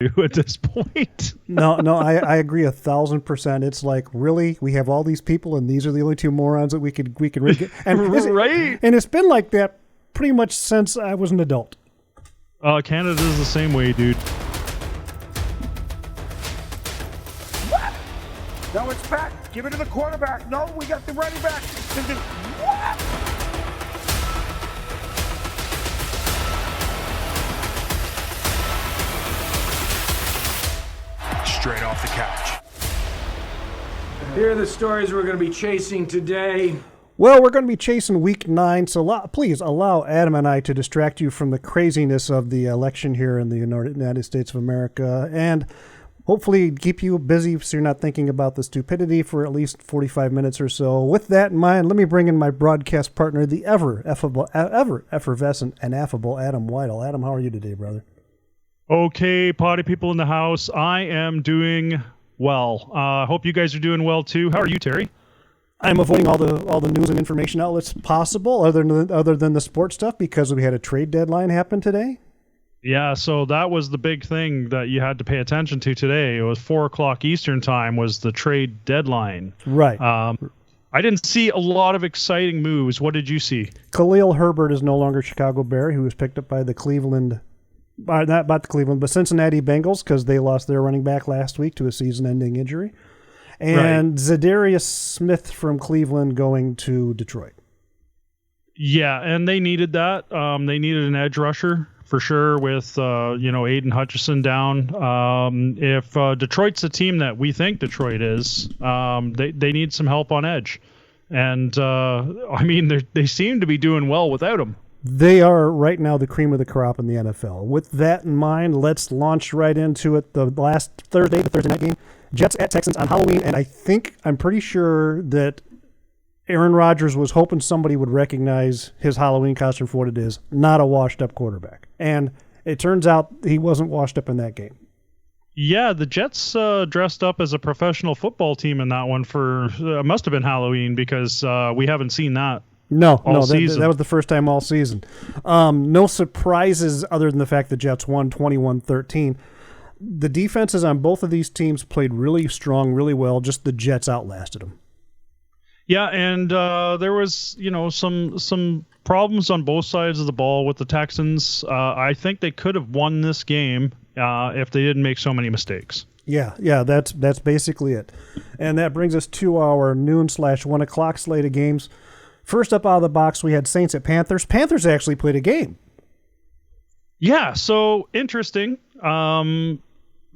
at this point. No, I agree 1,000%. It's like, really, we have all these people, and these are the only two morons that we could get. And Right? And it's been like that pretty much since I was an adult. Canada's the same way, dude. No, it's back. Give it to the quarterback. No, we got the running back. Straight off the couch. Here are the stories we're going to be chasing today. Well, we're going to be chasing week 9, so please allow Adam and I to distract you from the craziness of the election here in the United States of America, and hopefully keep you busy so you're not thinking about the stupidity for at least 45 minutes or so. With that in mind, let me bring in my broadcast partner, the ever effervescent and affable Adam Weidel. Adam, how are you today, brother? Okay, potty people in the house, I am doing well. Hope you guys are doing well too. How are you, Terry? I'm avoiding all the news and information outlets possible, other than the sports stuff, because we had a trade deadline happen today. Yeah, so that was the big thing that you had to pay attention to today. It was 4:00 Eastern time was the trade deadline. Right. I didn't see a lot of exciting moves. What did you see? Khalil Herbert is no longer Chicago Bear, who was picked up by the Cincinnati Bengals, because they lost their running back last week to a season-ending injury. And right. Zadarius Smith from Cleveland going to Detroit. Yeah, and they needed that. They needed an edge rusher for sure with, Aiden Hutchinson down. If Detroit's a team that we think Detroit is, they need some help on edge. And, they seem to be doing well without him. They are right now the cream of the crop in the NFL. With that in mind, let's launch right into it. The Thursday night game, Jets at Texans on Halloween, and I'm pretty sure that Aaron Rodgers was hoping somebody would recognize his Halloween costume for what it is, not a washed-up quarterback. And it turns out he wasn't washed up in that game. Yeah, the Jets dressed up as a professional football team in that one for must have been Halloween, because we haven't seen that. No, that was the first time all season. No surprises other than the fact the Jets won 21-13. The defenses on both of these teams played really strong, really well. Just the Jets outlasted them. Yeah, and there was, some problems on both sides of the ball with the Texans. I think they could have won this game if they didn't make so many mistakes. Yeah, that's basically it. And that brings us to our noon/1 o'clock slate of games. First up out of the box, we had Saints at Panthers. Panthers actually played a game. Yeah, so interesting.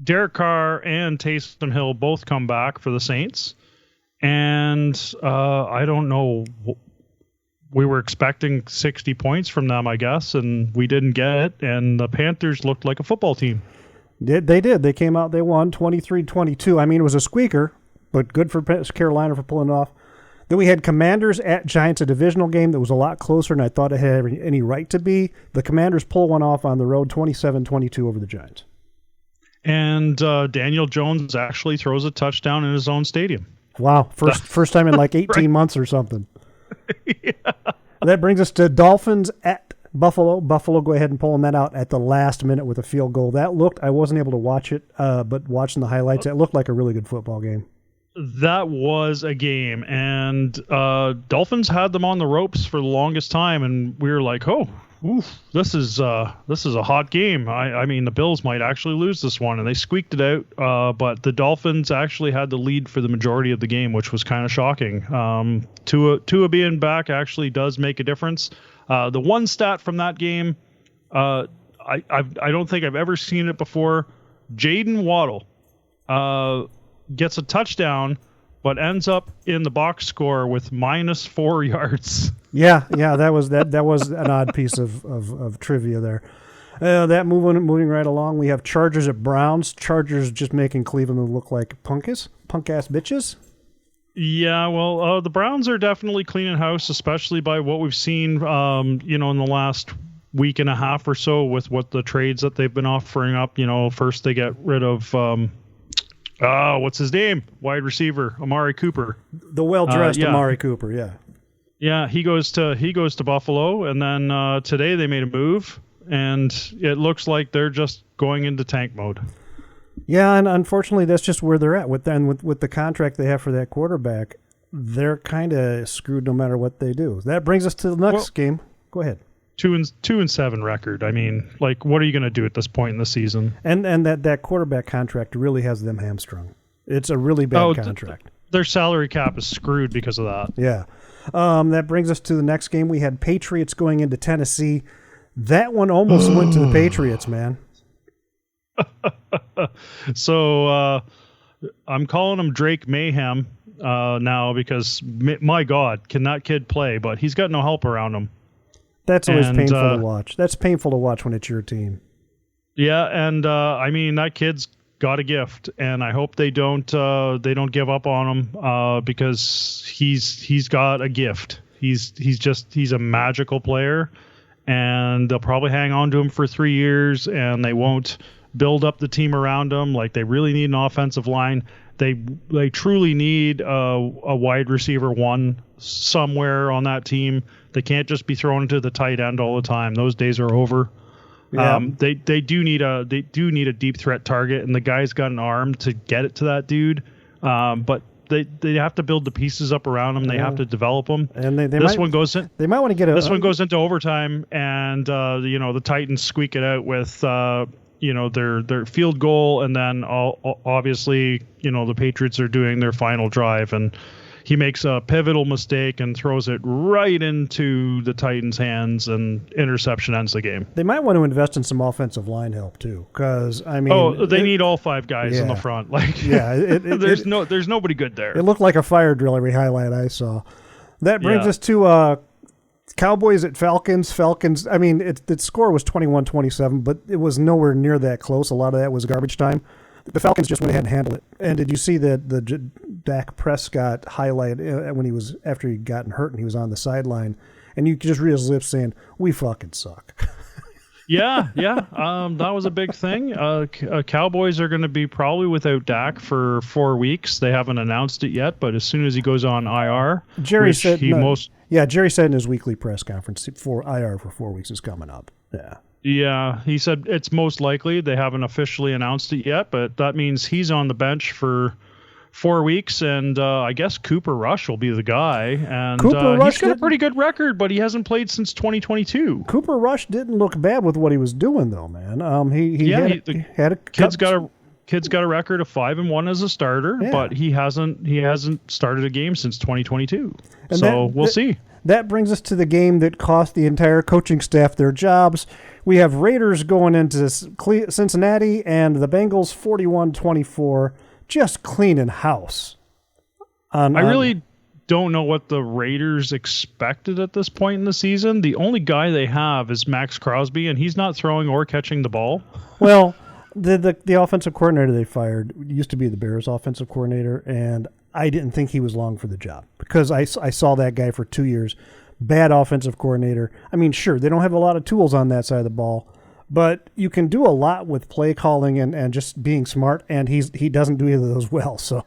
Derek Carr and Taysom Hill both come back for the Saints. And I don't know. We were expecting 60 points from them, I guess, and we didn't get it. And the Panthers looked like a football team. They did. They came out, they won 23-22. I mean, it was a squeaker, but good for Carolina for pulling it off. Then we had Commanders at Giants, a divisional game that was a lot closer than I thought it had any right to be. The Commanders pull one off on the road, 27-22 over the Giants. And Daniel Jones actually throws a touchdown in his own stadium. Wow, first time in like 18 right. months or something. Yeah. That brings us to Dolphins at Buffalo. Buffalo go ahead and pulling that out at the last minute with a field goal. I wasn't able to watch it, but watching the highlights, it looked like a really good football game. That was a game, and Dolphins had them on the ropes for the longest time, and we were like, this is a hot game. I mean, the Bills might actually lose this one, and they squeaked it out, but the Dolphins actually had the lead for the majority of the game, which was kind of shocking. Tua being back actually does make a difference. The one stat from that game, I don't think I've ever seen it before. Jaden Waddle gets a touchdown, but ends up in the box score with -4 yards. Yeah, that was an odd piece of trivia there. That moving right along, we have Chargers at Browns. Chargers just making Cleveland look like punk ass bitches. Yeah, well, the Browns are definitely cleaning house, especially by what we've seen, in the last week and a half or so with what the trades that they've been offering up. First they get rid of what's his name? Wide receiver, Amari Cooper. The well-dressed Amari Cooper, yeah. Yeah, he goes to Buffalo, and then today they made a move, and it looks like they're just going into tank mode. Yeah, and unfortunately, that's just where they're at with the contract they have for that quarterback. They're kind of screwed no matter what they do. That brings us to the next game. Go ahead. 2-7 record. I mean, like, what are you going to do at this point in the season? And that quarterback contract really has them hamstrung. It's a really bad contract. Their salary cap is screwed because of that. Yeah. That brings us to the next game. We had Patriots going into Tennessee. That one almost went to the Patriots, man. So I'm calling him Drake Mayhem now because, my God, can that kid play? But he's got no help around him. That's always painful to watch. That's painful to watch when it's your team. Yeah, and I mean, that kid's got a gift, and I hope they don't give up on him because he's got a gift. He's a magical player, and they'll probably hang on to him for 3 years, and they won't build up the team around him. Like, they really need an offensive line. They truly need a wide receiver one somewhere on that team. They can't just be thrown into the tight end all the time. Those days are over. Yeah. They do need a deep threat target, and the guy's got an arm to get it to that dude. But they have to build the pieces up around him. They have to develop them. And this one goes into overtime, and the Titans squeak it out with their field goal, and then obviously the Patriots are doing their final drive, and he makes a pivotal mistake and throws it right into the Titans' hands, and interception ends the game. They might want to invest in some offensive line help too, because I mean, they need all 5 guys in the front. There's nobody good there. It looked like a fire drill every highlight I saw. That brings us to Cowboys at Falcons. Falcons. I mean, the score was 21-27, but it was nowhere near that close. A lot of that was garbage time. The Falcons just went ahead and handled it. And did you see the Dak Prescott highlight after he'd gotten hurt and he was on the sideline, and you could just read his lips saying, "We fucking suck." Yeah. That was a big thing. Cowboys are going to be probably without Dak for 4 weeks. They haven't announced it yet, but as soon as he goes on IR, Jerry said in his weekly press conference, for IR for 4 weeks is coming up. Yeah. Yeah, he said it's most likely. They haven't officially announced it yet, but that means he's on the bench for 4 weeks, and I guess Cooper Rush will be the guy. And he's got a pretty good record, but he hasn't played since 2022. Cooper Rush didn't look bad with what he was doing, though, man. Kid's got a record of 5-1 as a starter, but he hasn't started a game since 2022. And we'll see. That brings us to the game that cost the entire coaching staff their jobs. We have Raiders going into Cincinnati, and the Bengals 41-24, just cleaning house. I really don't know what the Raiders expected at this point in the season. The only guy they have is Max Crosby, and he's not throwing or catching the ball. Well, the offensive coordinator they fired used to be the Bears offensive coordinator, and I didn't think he was long for the job because I saw that guy for 2 years. Bad offensive coordinator. I mean, sure, they don't have a lot of tools on that side of the ball, but you can do a lot with play calling and just being smart, and he doesn't do either of those well. So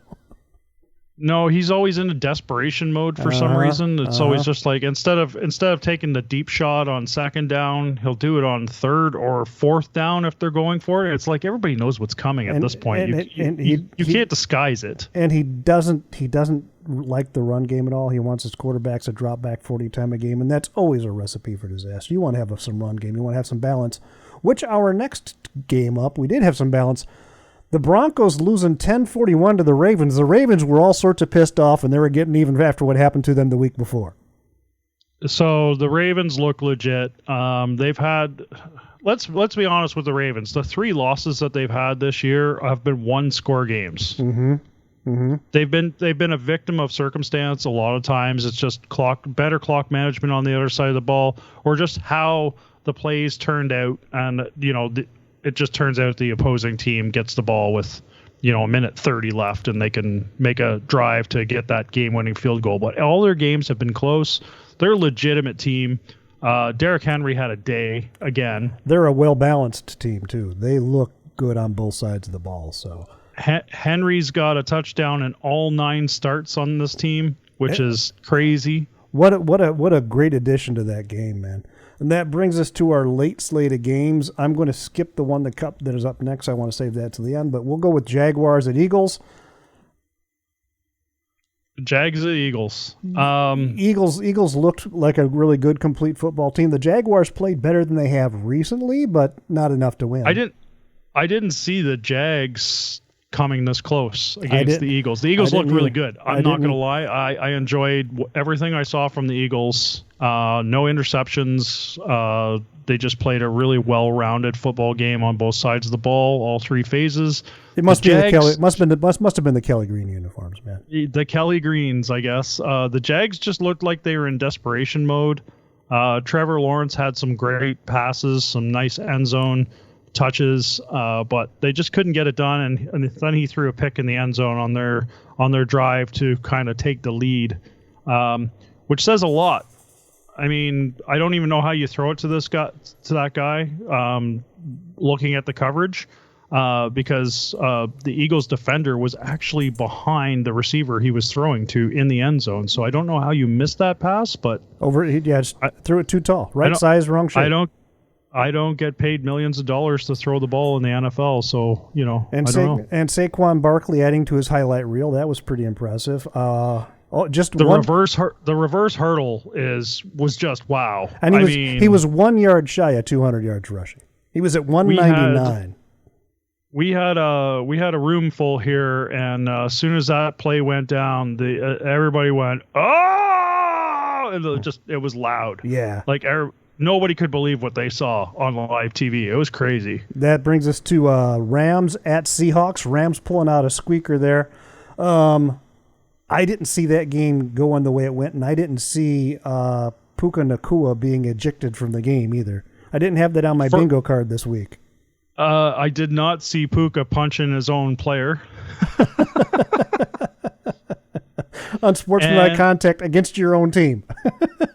no, he's always in a desperation mode for some reason. It's always just like instead of taking the deep shot on second down, he'll do it on third or fourth down if they're going for it. It's like everybody knows what's coming at this point. You can't disguise it. And he doesn't like the run game at all. He wants his quarterbacks to drop back 40 times a game, and that's always a recipe for disaster. You want to have some run game. You want to have some balance, which our next game up, we did have some balance. The Broncos losing 10-41 to the Ravens. The Ravens were all sorts of pissed off, and they were getting even after what happened to them the week before. So the Ravens look legit. They've had, let's be honest with the Ravens. The 3 losses that they've had this year have been 1-score games. Mm-hmm. Mm-hmm. They've been a victim of circumstance a lot of times. It's just better clock management on the other side of the ball, or just how the plays turned out, and it just turns out the opposing team gets the ball with, a minute 30 left, and they can make a drive to get that game-winning field goal. But all their games have been close. They're a legitimate team. Derrick Henry had a day again. They're a well-balanced team, too. They look good on both sides of the ball. So Henry's got a touchdown in all 9 starts on this team, which is crazy. What a great addition to that game, man. And that brings us to our late slate of games. I'm going to skip the one that is up next. I want to save that to the end, but we'll go with Jaguars at Eagles. Jags at Eagles. Eagles looked like a really good, complete football team. The Jaguars played better than they have recently, but not enough to win. I didn't see the Jags coming this close against the Eagles. The Eagles looked really good. I'm not going to lie. I enjoyed everything I saw from the Eagles. No interceptions. They just played a really well-rounded football game on both sides of the ball, all three phases. It must be the Kelly. Must have been the Kelly Green uniforms, man. The Kelly Greens, I guess. The Jags just looked like they were in desperation mode. Trevor Lawrence had some great passes, some nice end zone touches, but they just couldn't get it done. And then he threw a pick in the end zone on their drive to kind of take the lead, which says a lot. I mean, I don't even know how you throw it to that guy. Looking at the coverage, because the Eagles defender was actually behind the receiver he was throwing to in the end zone. So I don't know how you missed that pass, but just threw it too tall, right size, wrong shape. I don't get paid millions of dollars to throw the ball in the NFL, so I don't know. And Saquon Barkley adding to his highlight reel, that was pretty impressive. The reverse hurdle was just wow. And he was 1 yard shy of 200 yards rushing. He was at 199. We had a room full here, and as soon as that play went down, everybody went, oh, and it was loud. Yeah, like nobody could believe what they saw on live TV. It was crazy. That brings us to Rams at Seahawks. Rams pulling out a squeaker there. I didn't see that game going the way it went, and I didn't see Puka Nacua being ejected from the game either. I didn't have that on my bingo card this week. I did not see Puka punching his own player. Unsportsmanlike contact against your own team.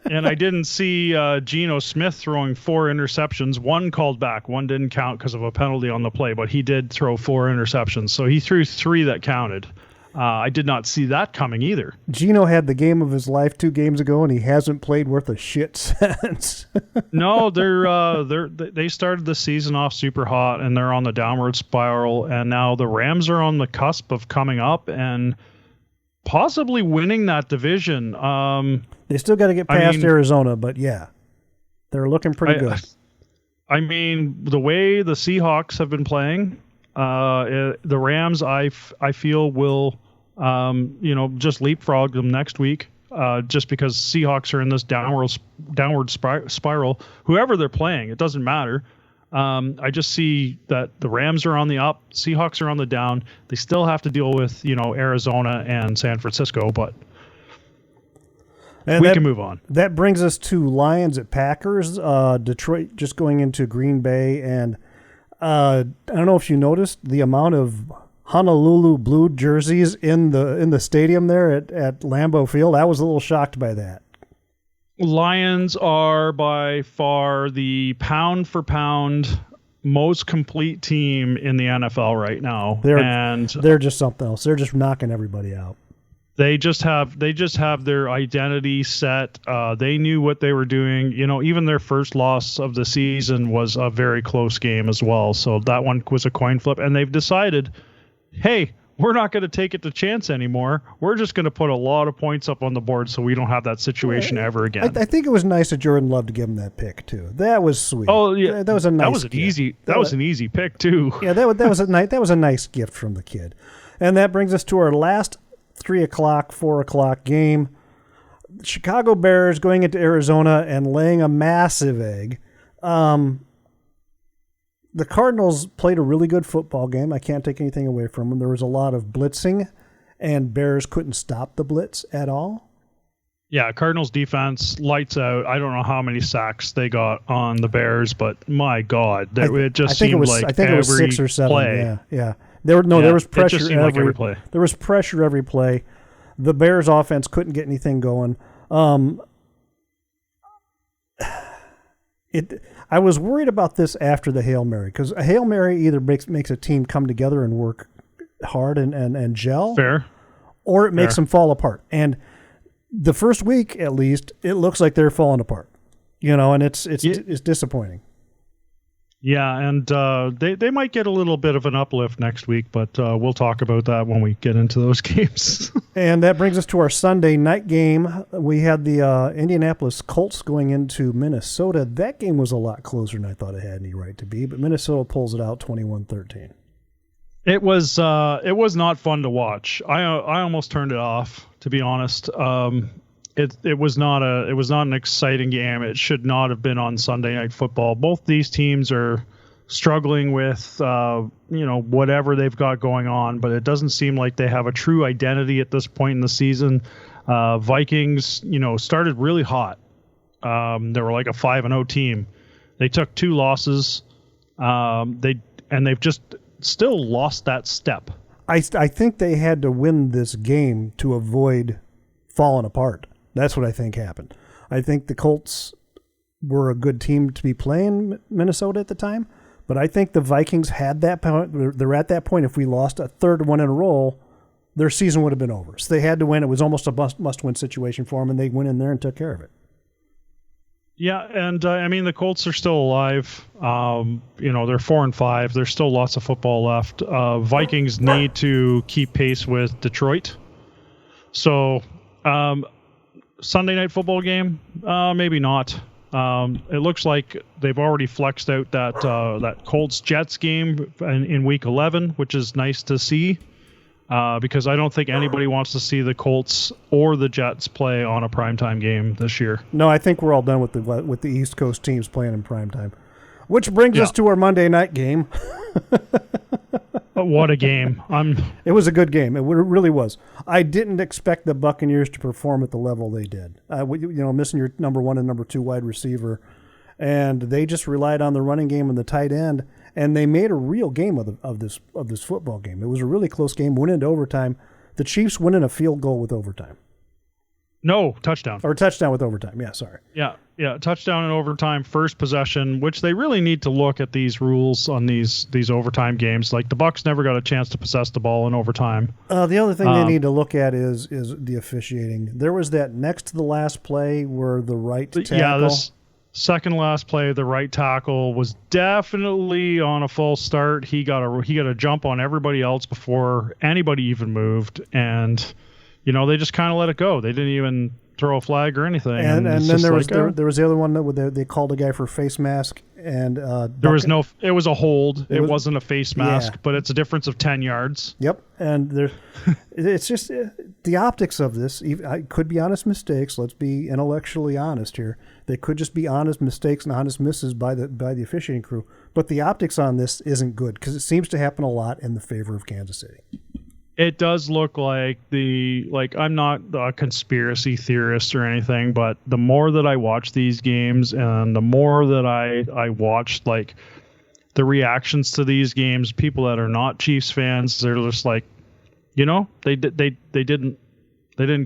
And I didn't see Geno Smith throwing 4 interceptions. One called back. One didn't count because of a penalty on the play, but he did throw 4 interceptions. So he threw 3 that counted. I did not see that coming either. Geno had the game of his life 2 games ago, and he hasn't played worth a shit since. No, they started the season off super hot, and they're on the downward spiral. And now the Rams are on the cusp of coming up and possibly winning that division. They still got to get past Arizona, but yeah, they're looking pretty good. I mean, the way the Seahawks have been playing. The Rams, I feel will, just leapfrog them next week, just because Seahawks are in this downward spiral. Whoever they're playing, it doesn't matter. I just see that the Rams are on the up, Seahawks are on the down. They still have to deal with, Arizona and San Francisco, but we can move on. That brings us to Lions at Packers. Detroit just going into Green Bay, and I don't know if you noticed the amount of Honolulu Blue jerseys in the stadium there at Lambeau Field. I was a little shocked by that. Lions are by far the pound for pound most complete team in the NFL right now. They're just something else. They're just knocking everybody out. They just have their identity set. They knew what they were doing. Even their first loss of the season was a very close game as well. So that one was a coin flip, and they've decided, hey, we're not going to take it to chance anymore. We're just going to put a lot of points up on the board so we don't have that situation ever again. I think it was nice of Jordan Love to give him that pick too. That was sweet. Oh yeah, that was a nice. That was an easy pick too. Yeah, that was a nice gift from the kid. And that brings us to our last 3 o'clock, 4 o'clock game. Chicago Bears going into Arizona and laying a massive egg. The Cardinals played a really good football game. I can't take anything away from them. There was a lot of blitzing, and Bears couldn't stop the blitz at all. Yeah, Cardinals defense, lights out. I don't know how many sacks they got on the Bears, but my God, it just seemed like I think it was 6 or 7. Play. Yeah. There was pressure every play. There was pressure every play. The Bears offense couldn't get anything going. I was worried about this after the Hail Mary, because a Hail Mary either makes a team come together and work hard and gel. Fair. Or it makes them fall apart. And the first week, at least, it looks like they're falling apart. And it's disappointing. Yeah, and they might get a little bit of an uplift next week, but we'll talk about that when we get into those games. And that brings us to our Sunday night game. We had the Indianapolis Colts going into Minnesota. That game was a lot closer than I thought it had any right to be, but Minnesota pulls it out 21-13. It was not fun to watch. I almost turned it off, to be honest. It was not an exciting game. It should not have been on Sunday Night Football. Both these teams are struggling with whatever they've got going on, but it doesn't seem like they have a true identity at this point in the season. Vikings, started really hot. They were like a 5-0 team. They took 2 losses. They've just still lost that step. I think they had to win this game to avoid falling apart. That's what I think happened. I think the Colts were a good team to be playing Minnesota at the time, but I think the Vikings had that point. They're at that point. If we lost a third one in a row, their season would have been over. So they had to win. It was almost a must-win situation for them, and they went in there and took care of it. Yeah, and the Colts are still alive. They're 4-5. There's still lots of football left. Vikings need to keep pace with Detroit. So, Sunday Night Football game, maybe not. It looks like they've already flexed out that Colts-Jets game in Week 11, which is nice to see. Because I don't think anybody wants to see the Colts or the Jets play on a primetime game this year. No, I think we're all done with the East Coast teams playing in primetime. Which brings us to our Monday night game. What a game. It was a good game. It really was. I didn't expect the Buccaneers to perform at the level they did. Missing your number 1 and number 2 wide receiver. And they just relied on the running game and the tight end. And they made a real game of this football game. It was a really close game, went into overtime. The Chiefs win in a field goal with overtime. No, touchdown. Or touchdown with overtime. Yeah, sorry. Yeah, touchdown in overtime, first possession, which they really need to look at these rules on these overtime games. Like the Bucs never got a chance to possess the ball in overtime. The other thing they need to look at is the officiating. There was that next to the last play where the right tackle. Yeah, this second last play, the right tackle was definitely on a false start. He got a jump on everybody else before anybody even moved, and they just kind of let it go. They didn't even throw a flag or anything. And then there was the other one that they called a guy for a face mask, and there was no. It was a hold. It wasn't a face mask, but it's a difference of 10 yards. Yep, and it's just the optics of this. I could be honest mistakes. Let's be intellectually honest here. They could just be honest mistakes and honest misses by the officiating crew. But the optics on this isn't good because it seems to happen a lot in the favor of Kansas City. It does look like I'm not a conspiracy theorist or anything, but the more that I watch these games and the more that I watch the reactions to these games, people that are not Chiefs fans, they're just like, they didn't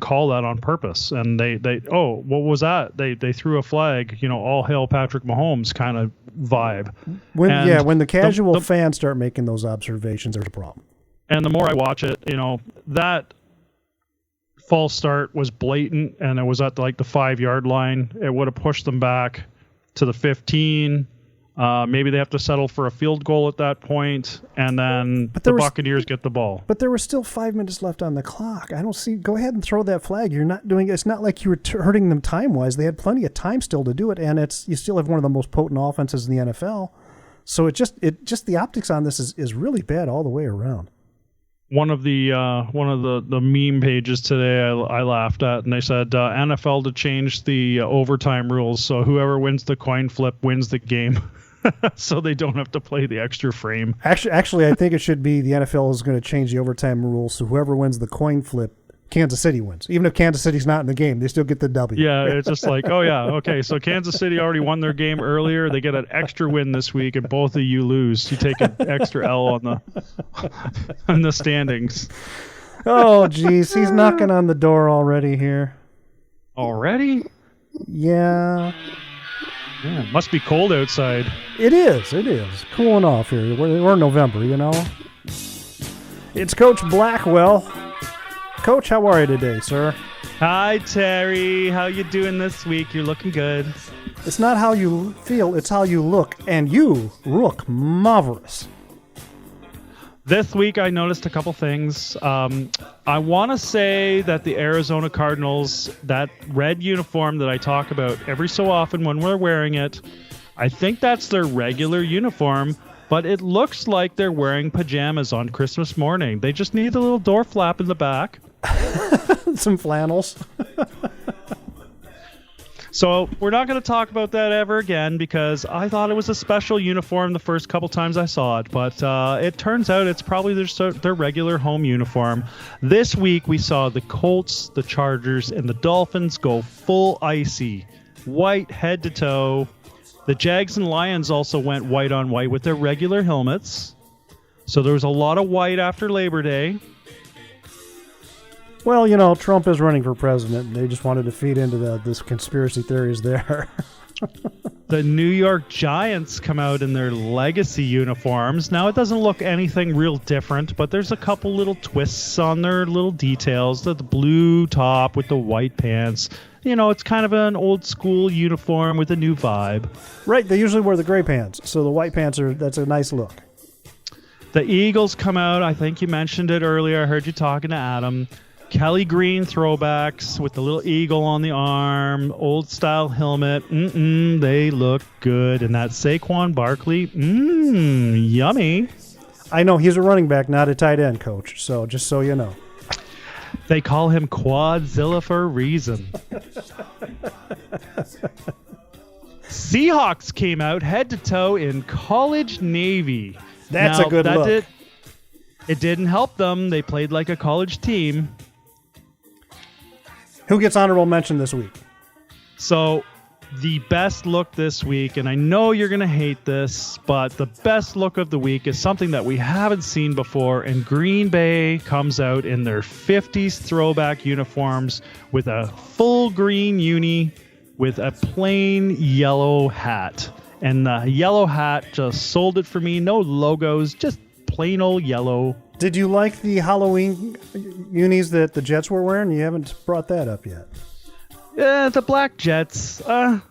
call that on purpose, and they what was that? They threw a flag, all hail Patrick Mahomes kind of vibe. When the casual fans start making those observations, there's a problem. And the more I watch it, that false start was blatant, and it was at the 5-yard line. It would have pushed them back to the 15. Maybe they have to settle for a field goal at that point, and then the Buccaneers get the ball. But there was still 5 minutes left on the clock. I don't see. Go ahead and throw that flag. You're not doing. It's not like you were hurting them time-wise. They had plenty of time still to do it, and you still have one of the most potent offenses in the NFL. So it just the optics on this is really bad all the way around. One of the meme pages today I laughed at, and they said NFL to change the overtime rules, so whoever wins the coin flip wins the game, so they don't have to play the extra frame. Actually, I think it should be the NFL is going to change the overtime rules, so whoever wins the coin flip, Kansas City wins. Even if Kansas City's not in the game, they still get the W. Yeah, it's just like, oh yeah, okay, so Kansas City already won their game earlier. They get an extra win this week, and both of you lose. You take an extra L on the standings. Oh, geez, he's knocking on the door already here. Already? Yeah. Yeah, it must be cold outside. It is. Cooling off here. We're in November, It's Coach Blackwell. Coach, how are you today, sir? Hi, Terry. How you doing this week? You're looking good. It's not how you feel, it's how you look. And you look marvelous. This week, I noticed a couple things. I want to say that the Arizona Cardinals, that red uniform that I talk about every so often when we're wearing it, I think that's their regular uniform, but it looks like they're wearing pajamas on Christmas morning. They just need a little door flap in the back. Some flannels. So we're not going to talk about that ever again because I thought it was a special uniform the first couple times I saw it. But it turns out it's probably their regular home uniform. This week we saw the Colts, the Chargers, and the Dolphins go full icy. White head to toe. The Jags and Lions also went white on white with their regular helmets. So there was a lot of white after Labor Day. Well, you know, Trump is running for president. They just wanted to feed into this conspiracy theories there. The New York Giants come out in their legacy uniforms. Now, it doesn't look anything real different, but there's a couple little twists on their little details. The blue top with the white pants. You know, it's kind of an old school uniform with a new vibe. Right, they usually wear the gray pants, so the white pants that's a nice look. The Eagles come out. I think you mentioned it earlier. I heard you talking to Adam. Kelly Green throwbacks with the little eagle on the arm, old style helmet. They look good. And that Saquon Barkley, yummy. I know he's a running back, not a tight end, coach. So just so you know. They call him Quadzilla for a reason. Seahawks came out head to toe in college navy. That's a good look. It didn't help them. They played like a college team. Who gets honorable mention this week? So the best look this week, and I know you're going to hate this, but the best look of the week is something that we haven't seen before, and Green Bay comes out in their 50s throwback uniforms with a full green uni with a plain yellow hat. And the yellow hat just sold it for me. No logos, just plain old yellow. Did you like the Halloween unis that the Jets were wearing? You haven't brought that up yet. Yeah, the black Jets. You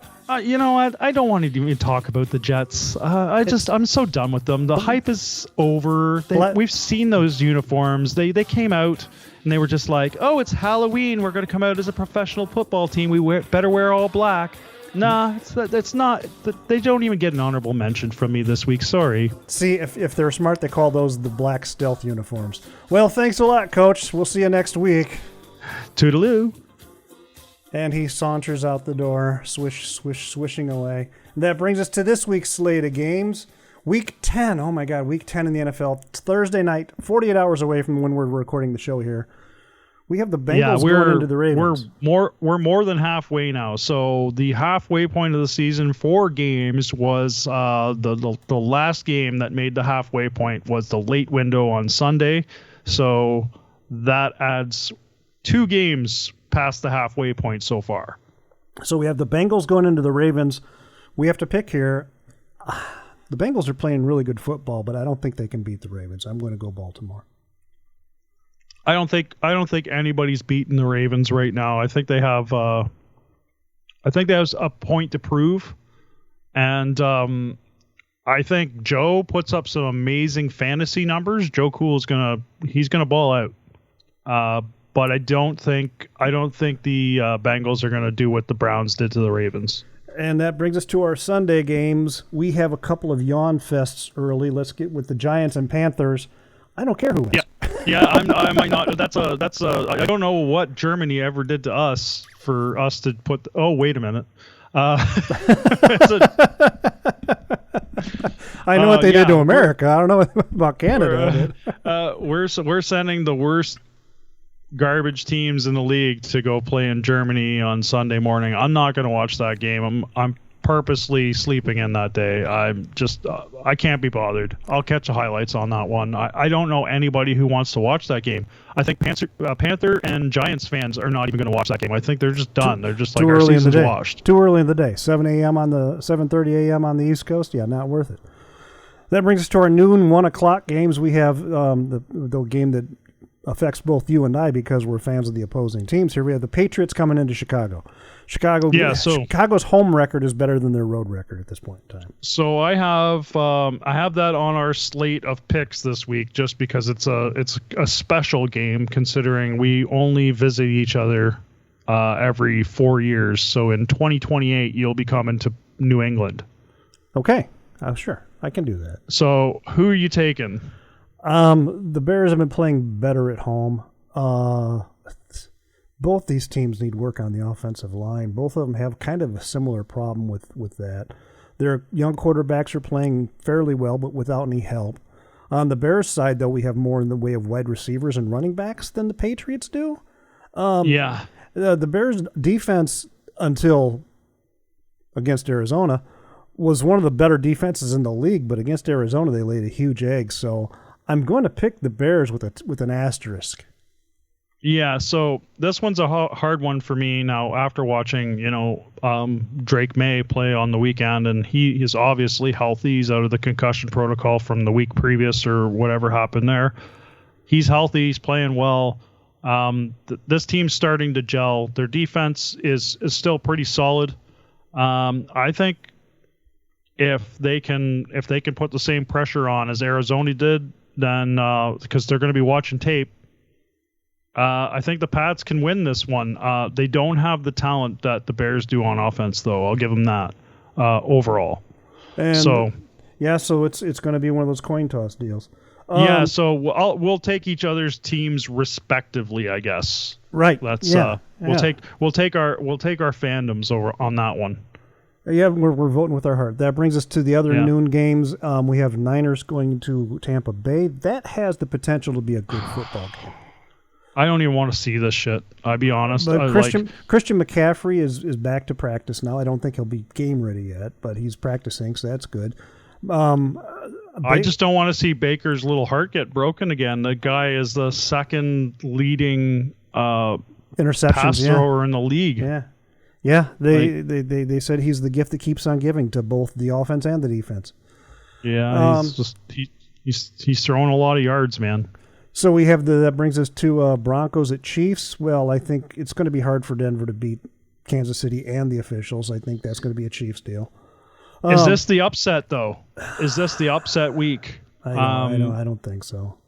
know what? I don't want to even talk about the Jets. I'm so done with them. The hype is over. We've seen those uniforms. They came out and they were just like, oh, it's Halloween. We're going to come out as a professional football team. We better wear all black. Nah, that's not. They don't even get an honorable mention from me this week. Sorry. See, if they're smart, they call those the black stealth uniforms. Well, thanks a lot, Coach. We'll see you next week. Toodaloo. And he saunters out the door, swish, swish, swishing away. That brings us to this week's slate of games. Week 10. Oh, my God. Week 10 in the NFL. It's Thursday night, 48 hours away from when we're recording the show here. We have the Bengals going into the Ravens. We're more than halfway now. So the halfway point of the season, 4 games, was the last game that made the halfway point was the late window on Sunday. So that adds 2 games past the halfway point so far. So we have the Bengals going into the Ravens. We have to pick here. The Bengals are playing really good football, but I don't think they can beat the Ravens. I'm going to go Baltimore. I don't think anybody's beating the Ravens right now. I think they have a point to prove, and I think Joe puts up some amazing fantasy numbers. Joe Cool is gonna ball out, but I don't think the Bengals are gonna do what the Browns did to the Ravens. And that brings us to our Sunday games. We have a couple of yawn fests early. Let's get with the Giants and Panthers. I don't care who wins. Yeah, I might not. That's I don't know what Germany ever did to us for us to put. Oh, wait a minute. I know what they did to America. I don't know about Canada. We're sending the worst garbage teams in the league to go play in Germany on Sunday morning. I'm not going to watch that game. I'm purposely sleeping in that day. I'm just I can't be bothered. I'll catch the highlights on that one. I don't know anybody who wants to watch that game. I think Panther and Giants fans are not even going to watch that game. I think they're just done. They're just like, our season's washed. Too early in the day. 7:30 a.m. on the East Coast. Yeah, not worth it. That brings us to our noon, 1 o'clock games. We have the game that affects both you and I because we're fans of the opposing teams. Here we have the Patriots coming into Chicago. Chicago's home record is better than their road record at this point in time. So I have that on our slate of picks this week just because it's a special game considering we only visit each other every 4 years. So in 2028 you'll be coming to New England. Okay, sure, I can do that. So who are you taking? The Bears have been playing better at home. Both these teams need work on the offensive line. Both of them have kind of a similar problem with that. Their young quarterbacks are playing fairly well, but without any help. On the Bears side, though, we have more in the way of wide receivers and running backs than the Patriots do. The Bears' defense until against Arizona was one of the better defenses in the league, but against Arizona they laid a huge egg. So I'm going to pick the Bears with an asterisk. Yeah, so this one's a hard one for me now after watching, Drake May play on the weekend, and he is obviously healthy. He's out of the concussion protocol from the week previous or whatever happened there. He's healthy. He's playing well. This team's starting to gel. Their defense is still pretty solid. I think if they can put the same pressure on as Arizona did, then because they're going to be watching tape, I think the Pats can win this one. They don't have the talent that the Bears do on offense, though. I'll give them that overall. And so it's going to be one of those coin toss deals. So we'll take each other's teams respectively, I guess. Right. We'll take our fandoms over on that one. Yeah, we're voting with our heart. That brings us to the other noon games. We have Niners going to Tampa Bay. That has the potential to be a good football game. I don't even want to see this shit. I'll be honest. But Christian McCaffrey is back to practice now. I don't think he'll be game ready yet, but he's practicing, so that's good. I just don't want to see Baker's little heart get broken again. The guy is the second leading interceptions pass thrower in the league. Yeah. They said he's the gift that keeps on giving to both the offense and the defense. Yeah, he's throwing a lot of yards, man. So we have that brings us to Broncos at Chiefs. Well, I think it's going to be hard for Denver to beat Kansas City and the officials. I think that's going to be a Chiefs deal. Is this the upset, though? Is this the upset week? I don't think so.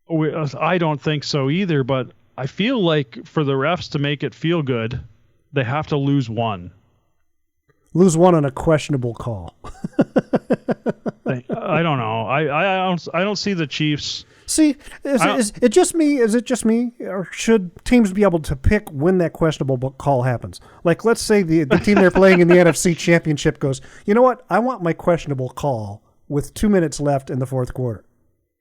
I don't think so either, but I feel like for the refs to make it feel good, they have to lose one. Lose one on a questionable call. I don't know. I don't see the Chiefs. See, is it just me? Is it just me, or should teams be able to pick when that questionable call happens? Like, let's say the team they're playing in the NFC Championship goes, you know what? I want my questionable call with 2 minutes left in the fourth quarter.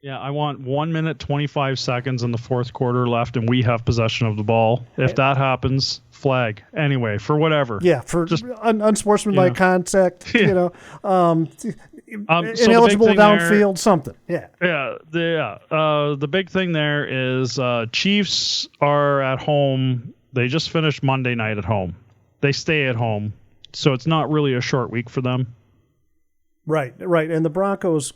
Yeah, I want 1 minute 25 seconds in the fourth quarter left, and we have possession of the ball. If that happens, flag. Anyway, for whatever. Yeah, for just unsportsmanlike contact. Yeah. Ineligible downfield, something. Yeah. The big thing there is Chiefs are at home. They just finished Monday night at home. They stay at home, so it's not really a short week for them. Right. And the Broncos,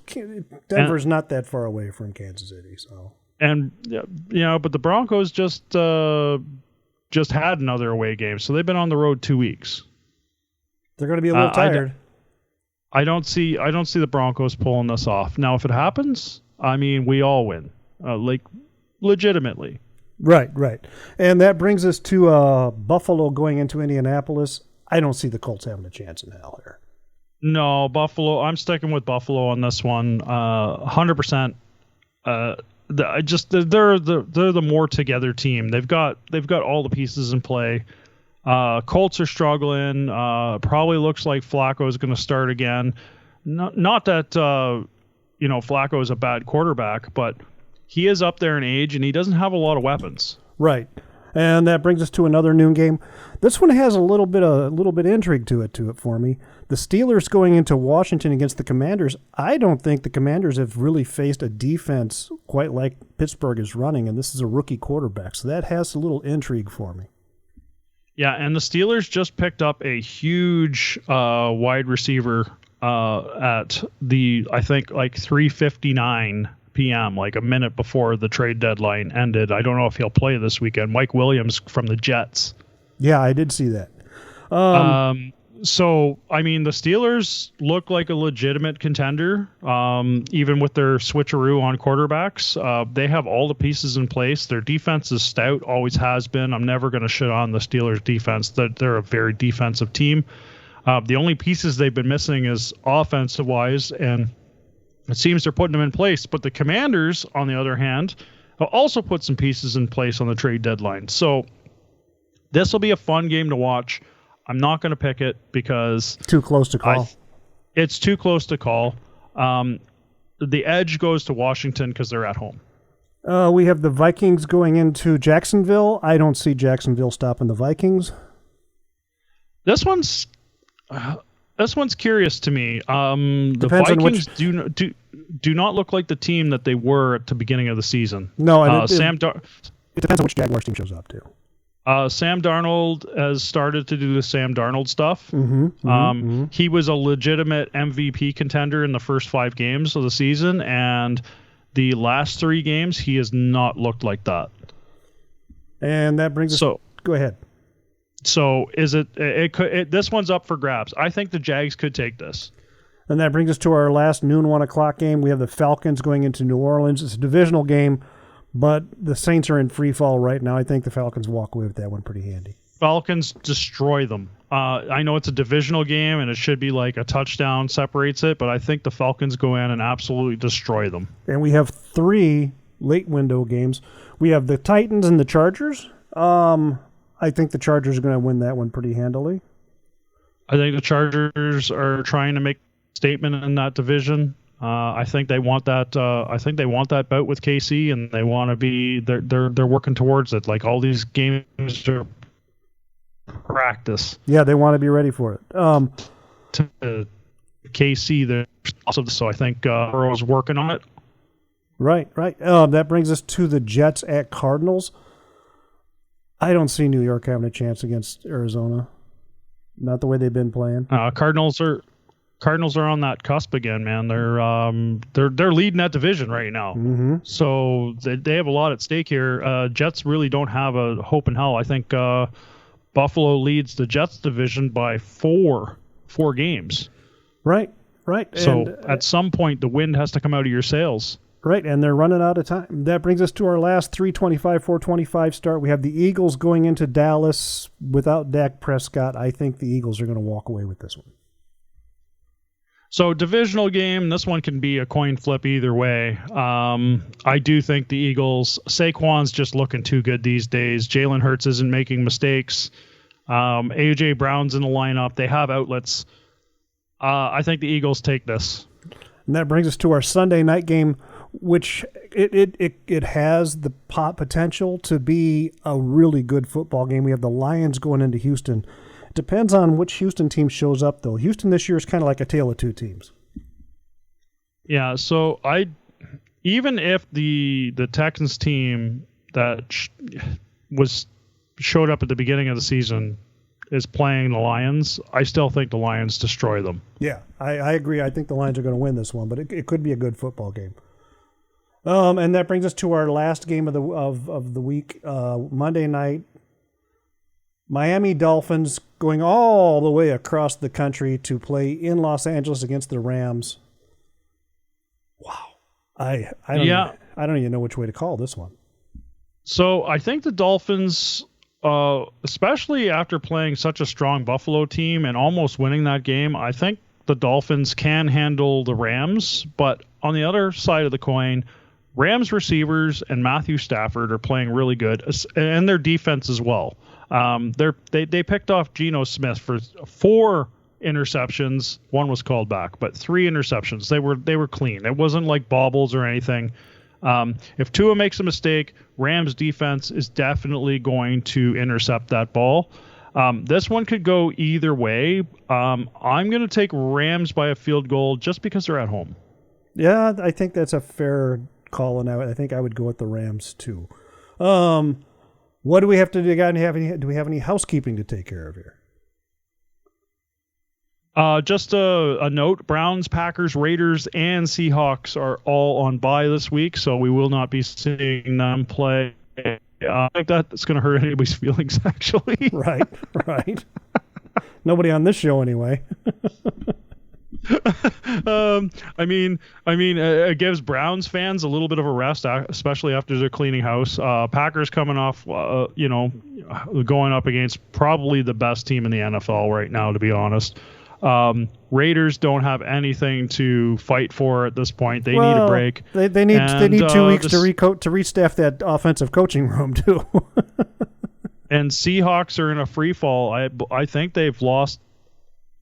Denver's not that far away from Kansas City, so. And but the Broncos just had another away game, so they've been on the road 2 weeks. They're going to be a little tired. I don't see the Broncos pulling this off. Now, if it happens, I mean, we all win, legitimately. Right. And that brings us to Buffalo going into Indianapolis. I don't see the Colts having a chance in hell here. No, Buffalo. I'm sticking with Buffalo on this one, 100%. They're the more together team. They've got all the pieces in play. Colts are struggling. Probably looks like Flacco is going to start again. Not that Flacco is a bad quarterback, but he is up there in age and he doesn't have a lot of weapons. Right. And that brings us to another noon game. This one has a little bit intrigue to it for me. The Steelers going into Washington against the Commanders. I don't think the Commanders have really faced a defense quite like Pittsburgh is running, and this is a rookie quarterback, so that has a little intrigue for me. Yeah, and the Steelers just picked up a huge wide receiver at I think 359 p.m., like a minute before the trade deadline ended. I don't know if he'll play this weekend. Mike Williams from the Jets. Yeah, I did see that. So, I mean, the Steelers look like a legitimate contender, even with their switcheroo on quarterbacks. They have all the pieces in place. Their defense is stout, always has been. I'm never going to shit on the Steelers' defense. They're a very defensive team. The only pieces they've been missing is offensive-wise, and it seems they're putting them in place. But the Commanders, on the other hand, also put some pieces in place on the trade deadline. So this will be a fun game to watch. I'm not going to pick it because too close to call. It's too close to call. The edge goes to Washington because they're at home. We have the Vikings going into Jacksonville. I don't see Jacksonville stopping the Vikings. This one's curious to me. The Vikings do not look like the team that they were at the beginning of the season. No, it depends on which Jaguars team shows up too. Sam Darnold has started to do the Sam Darnold stuff. He was a legitimate MVP contender in the first 5 games of the season, and the last 3 games, he has not looked like that. And that brings us... Go ahead. So this one's up for grabs. I think the Jags could take this. And that brings us to our last noon 1 o'clock game. We have the Falcons going into New Orleans. It's a divisional game. But the Saints are in free fall right now. I think the Falcons walk away with that one pretty handy. Falcons destroy them. I know it's a divisional game, and it should be like a touchdown separates it, but I think the Falcons go in and absolutely destroy them. And we have 3 late window games. We have the Titans and the Chargers. I think the Chargers are going to win that one pretty handily. I think the Chargers are trying to make a statement in that division. I think they want that. I think they want that bout with KC, and they want to be. They're working towards it. Like all these games are practice. Yeah, they want to be ready for it. To KC, they're awesome. So I think Burrow's working on it. Right. That brings us to the Jets at Cardinals. I don't see New York having a chance against Arizona. Not the way they've been playing. Cardinals are on that cusp again, man. They're leading that division right now. Mm-hmm. So they have a lot at stake here. Jets really don't have a hope in hell. I think Buffalo leads the Jets division by four games. Right. So and, at some point, the wind has to come out of your sails. Right, and they're running out of time. That brings us to our last 4:25 start. We have the Eagles going into Dallas without Dak Prescott. I think the Eagles are going to walk away with this one. So divisional game, this one can be a coin flip either way. I do think the Eagles, Saquon's just looking too good these days. Jalen Hurts isn't making mistakes. A.J. Brown's in the lineup. They have outlets. I think the Eagles take this. And that brings us to our Sunday night game, which it has the potential to be a really good football game. We have the Lions going into Houston. It depends on which Houston team shows up, though. Houston this year is kind of like a tale of 2 teams. Yeah, so even if the Texans team that showed up at the beginning of the season is playing the Lions, I still think the Lions destroy them. Yeah, I agree. I think the Lions are going to win this one, but it could be a good football game. And that brings us to our last game of the week, Monday night. Miami Dolphins going all the way across the country to play in Los Angeles against the Rams. Wow, I don't even know which way to call this one. So I think the Dolphins, especially after playing such a strong Buffalo team and almost winning that game, I think the Dolphins can handle the Rams. But on the other side of the coin, Rams receivers and Matthew Stafford are playing really good, and their defense as well. They picked off Geno Smith for 4 interceptions. 1 was called back, but 3 interceptions. They were clean. It wasn't like baubles or anything. If Tua makes a mistake, Rams defense is definitely going to intercept that ball. This one could go either way. I'm going to take Rams by a field goal just because they're at home. Yeah, I think that's a fair call, and I think I would go with the Rams too. What do we have to do? Do we have any housekeeping to take care of here? Just a note, Browns, Packers, Raiders, and Seahawks are all on bye this week, so we will not be seeing them play. I think that's going to hurt anybody's feelings, actually. Right. Nobody on this show, anyway. It gives Browns fans a little bit of a rest, especially after they're cleaning house. Packers coming off, going up against probably the best team in the NFL right now, to be honest. Raiders don't have anything to fight for at this point. They need a break. They need 2 weeks to restaff that offensive coaching room too. And Seahawks are in a free fall. I think they've lost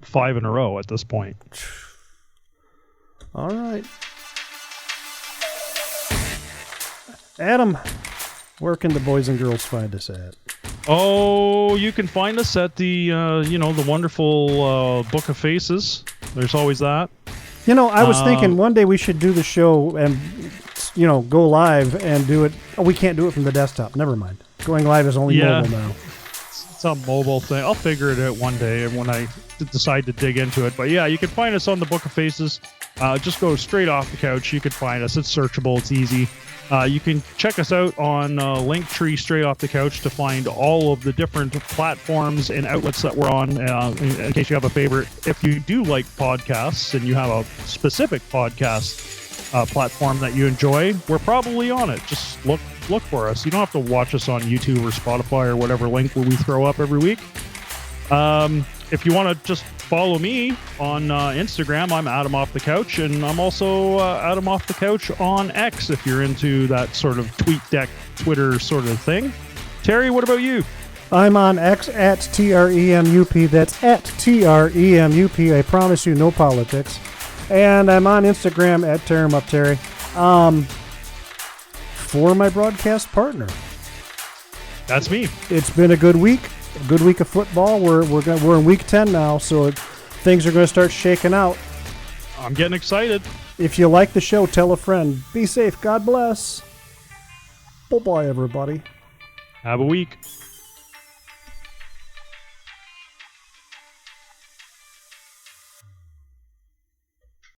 5 in a row at this point. All right. Adam, where can the boys and girls find us at? Oh, you can find us at the the wonderful Book of Faces. There's always that. I was thinking one day we should do the show and go live and do it. Oh, we can't do it from the desktop. Never mind. Going live is only mobile now. It's a mobile thing. I'll figure it out one day when I decide to dig into it. But yeah, you can find us on the Book of Faces. Just go straight off the couch. You can find us. It's searchable. It's easy. You can check us out on Linktree straight off the couch to find all of the different platforms and outlets that we're on, in case you have a favorite. If you do like podcasts and you have a specific podcast platform that you enjoy, we're probably on it. Just look for us. You don't have to watch us on YouTube or Spotify or whatever link we throw up every week. If you want to just follow me on Instagram, I'm Adam Off the Couch, and I'm also Adam Off the Couch on X if you're into that sort of tweet deck Twitter sort of thing. Terry, what about you? I'm on X at TREMUP. That's at TREMUP. I promise you, no politics. And I'm on Instagram at TerrumUpTerry. For my broadcast partner. That's me. It's been a good week. A good week of football. We're in week 10 now, so things are going to start shaking out. I'm getting excited. If you like the show, tell a friend. Be safe. God bless. Bye-bye, everybody. Have a week.